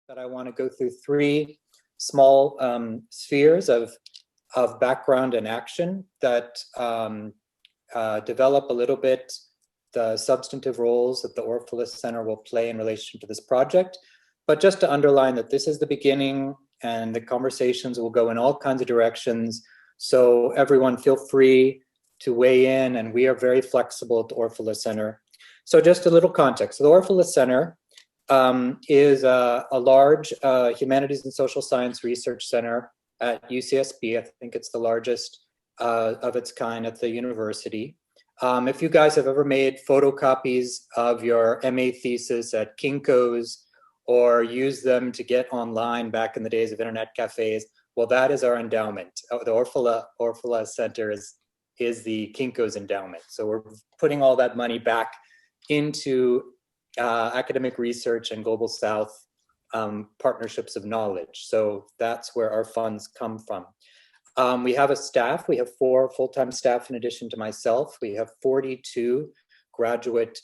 that I want to go through three small spheres of background and action that develop a little bit the substantive roles that the Orfalea Center will play in relation to this project. But just to underline that this is the beginning and the conversations will go in all kinds of directions. So everyone feel free to weigh in, and we are very flexible at the Orfalea Center. So just a little context. So the Orfalea Center is a large humanities and social science research center at UCSB. I think it's the largest of its kind at the university. If you guys have ever made photocopies of your MA thesis at Kinko's or used them to get online back in the days of internet cafes, well, that is our endowment. The Orfalea Center is the Kinko's endowment. So we're putting all that money back into academic research and Global South partnerships of knowledge. So that's where our funds come from. We have a staff. We have 4 full-time staff in addition to myself. We have 42 graduate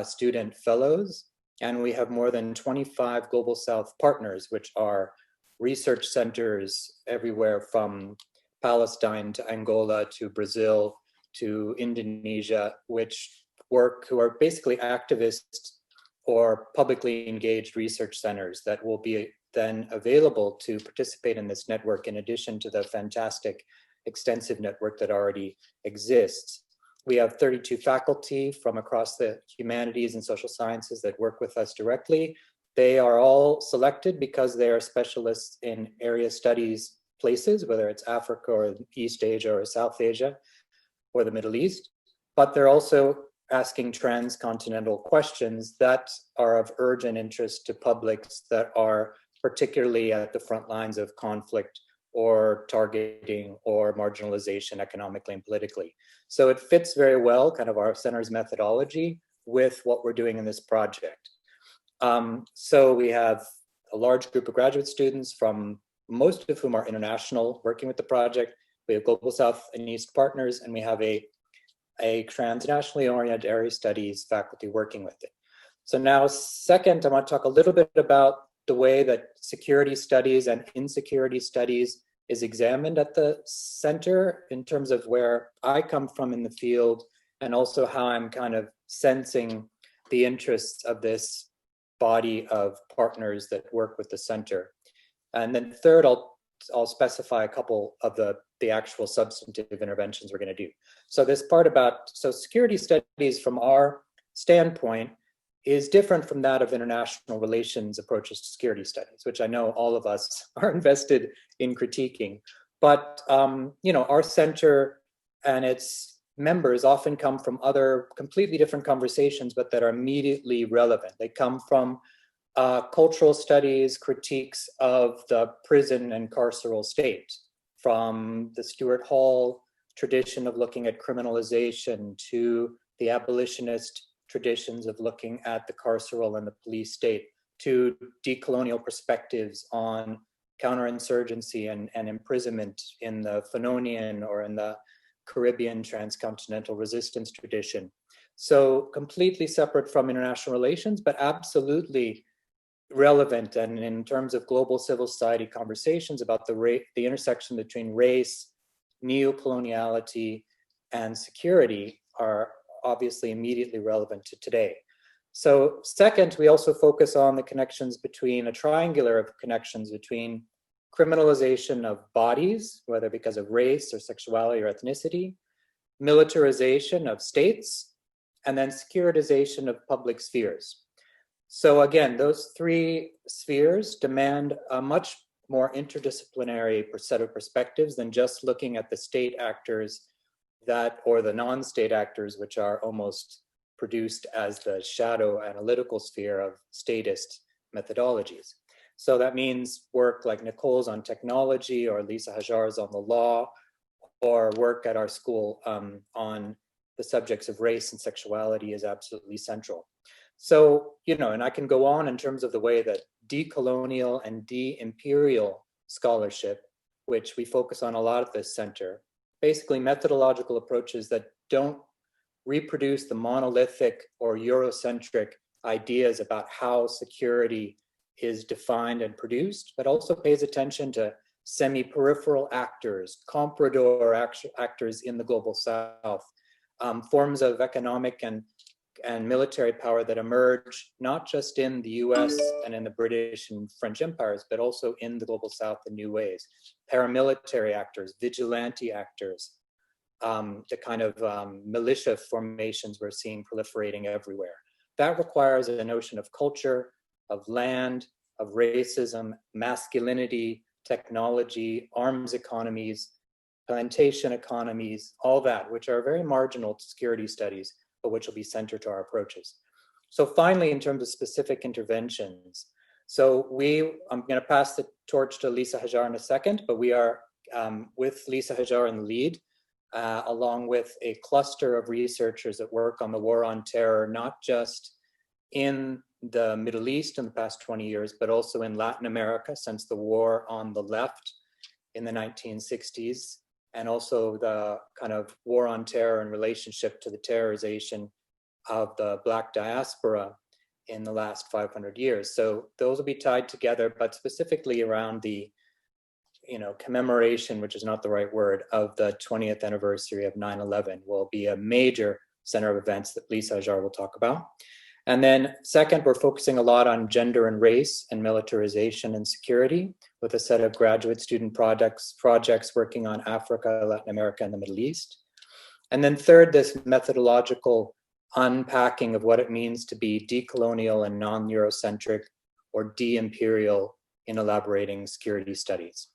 student fellows, and we have more than 25 Global South partners, which are research centers everywhere from Palestine to Angola to Brazil to Indonesia, who are basically activists or publicly engaged research centers that will be then available to participate in this network in addition to the fantastic extensive network that already exists. We have 32 faculty from across the humanities and social sciences that work with us directly. They are all selected because they are specialists in area studies places, whether it's Africa or East Asia or South Asia or the Middle East, but they're also asking transcontinental questions that are of urgent interest to publics that are particularly at the front lines of conflict or targeting or marginalization economically and politically. So it fits very well, kind of our center's methodology with what we're doing in this project. So we have a large group of graduate students, from most of whom are international, working with the project. We have Global South and East partners, and we have a transnationally oriented area studies faculty working with it. So now, second, I want to talk a little bit about the way that security studies and insecurity studies is examined at the center in terms of where I come from in the field, and also how I'm kind of sensing the interests of this body of partners that work with the center. And then third, I'll specify a couple of the actual substantive interventions we're going to do. So this part about security studies from our standpoint is different from that of international relations approaches to security studies, which I know all of us are invested in critiquing. But our center and its members often come from other completely different conversations, but that are immediately relevant. They come from cultural studies, critiques of the prison and carceral state, from the Stuart Hall tradition of looking at criminalization to the abolitionist traditions of looking at the carceral and the police state, to decolonial perspectives on counterinsurgency and imprisonment in the Fanonian or in the Caribbean transcontinental resistance tradition. So completely separate from international relations, but absolutely relevant, and in terms of global civil society conversations about the intersection between race, neocoloniality, and security are obviously immediately relevant to today. So second, we also focus on the connections between, a triangular of connections between criminalization of bodies, whether because of race or sexuality or ethnicity, militarization of states, and then securitization of public spheres. So again, those three spheres demand a much more interdisciplinary set of perspectives than just looking at the state actors or the non-state actors, which are almost produced as the shadow analytical sphere of statist methodologies. So that means work like Nicole's on technology, or Lisa Hajar's on the law, or work at our school on the subjects of race and sexuality is absolutely central. So, and I can go on in terms of the way that decolonial and de-imperial scholarship, which we focus on a lot at this center, basically methodological approaches that don't reproduce the monolithic or Eurocentric ideas about how security is defined and produced, but also pays attention to semi-peripheral actors, comprador actors in the global south, forms of economic and military power that emerge not just in the US and in the British and French empires, but also in the global south in new ways. Paramilitary actors, vigilante actors, the kind of militia formations we're seeing proliferating everywhere. That requires a notion of culture, of land, of racism, masculinity, technology, arms economies, plantation economies, all that, which are very marginal to security studies, but which will be centered to our approaches. So finally, in terms of specific interventions, I'm going to pass the torch to Lisa Hajar in a second, but we are with Lisa Hajar in the lead, along with a cluster of researchers that work on the war on terror, not just in the Middle East in the past 20 years, but also in Latin America since the war on the left in the 1960s, and also the kind of war on terror in relationship to the terrorization of the Black diaspora in the last 500 years. So those will be tied together, but specifically around the commemoration, which is not the right word, of the 20th anniversary of 9/11 will be a major center of events that Lisa Hajar will talk about. And then second, we're focusing a lot on gender and race and militarization and security with a set of graduate student projects working on Africa, Latin America, and the Middle East. And then third, this methodological unpacking of what it means to be decolonial and non-Eurocentric or de-imperial in elaborating security studies.